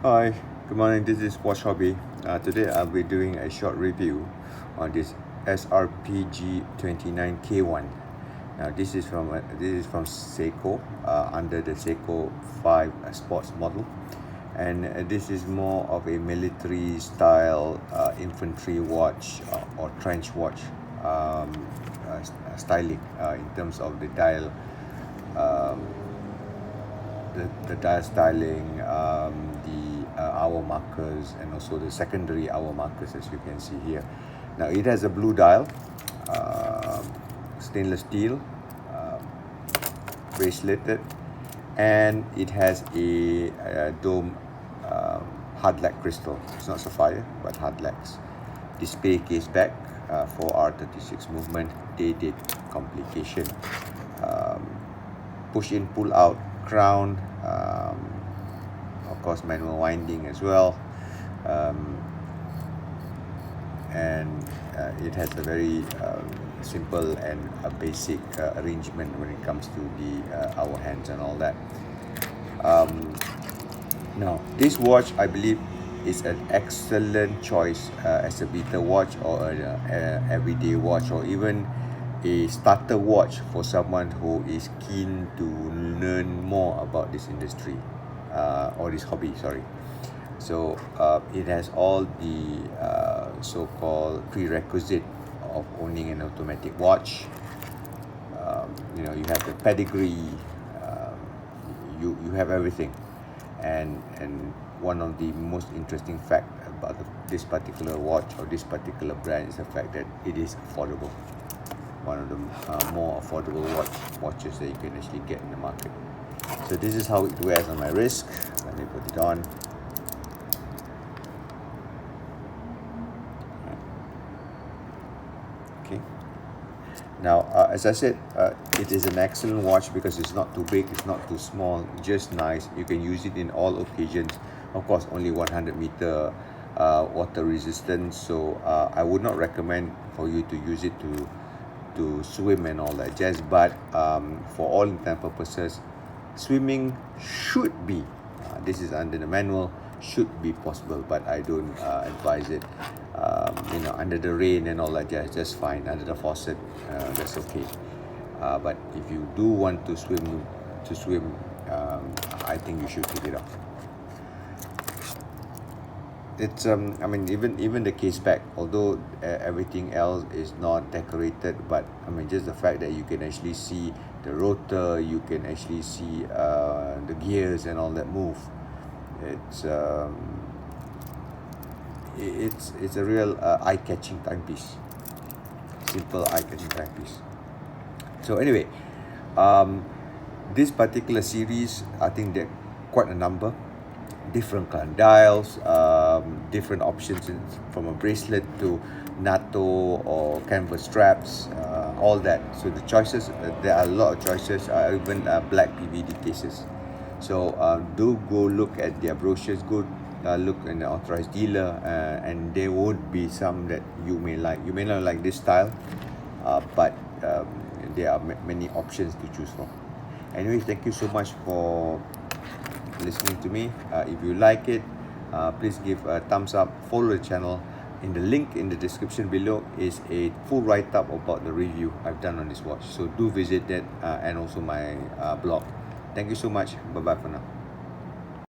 Hi, good morning. This is Watch Hobby. Today I'll be doing a short review on this SRPG29K1. Now this is from Seiko under the Seiko 5 sports model, and this is more of a military style infantry watch or trench watch styling in terms of the dial. Um, the dial styling, the hour markers, and also the secondary hour markers, as you can see here. Now it has a blue dial, um stainless steel, um, braceleted, and it has a dome hard lac crystal. It's not sapphire, but hard lacs. Display case back for R36 movement, day-date complication. Um, Push in, pull out crown, of course manual winding as well, um, and it has a very simple and a basic arrangement when it comes to the hour hands and all that. Now this watch, I believe, is an excellent choice as a beater watch or a everyday watch, or even a starter watch for someone who is keen to learn more about this industry or this hobby. Sorry. So it has all the so-called prerequisite of owning an automatic watch. You have the pedigree. Um, you have everything, and one of the most interesting fact about this particular watch or this particular brand is the fact that it is affordable. One of the more affordable watches that you can actually get in the market. So this is how it wears on my wrist. Let me put it on. Okay. Now, as I said, it is an excellent watch because it's not too big, it's not too small, just nice. You can use it in all occasions. Of course, only 100-meter water resistance. So I would not recommend for you to use it to swim and all that jazz. But for all intent purposes, swimming should be. This is under the manual. Should be possible, but I don't advise it. Under the rain and all that, just fine. Under the faucet, that's okay. But if you do want to swim, I think you should take it off. It's even the case back, although everything else is not decorated, but just the fact that you can actually see the rotor, you can actually see the gears and all that move. It's a real eye-catching timepiece. Simple eye-catching timepiece. So anyway, this particular series, I think there are quite a number, different kind of dials, different options from a bracelet to NATO or canvas straps, all that. So the choices, there are a lot of choices, even black PVD cases. So do go look at their brochures, go look in the authorized dealer, and there would be some that you may like. You may not like this style, but there are many options to choose from. Anyway, thank you so much for listening to me. If you like it, please give a thumbs up, follow the channel. In the link in the description below is a full write-up about the review I've done on this watch. So do visit that and also my blog. Thank you so much. Bye bye for now.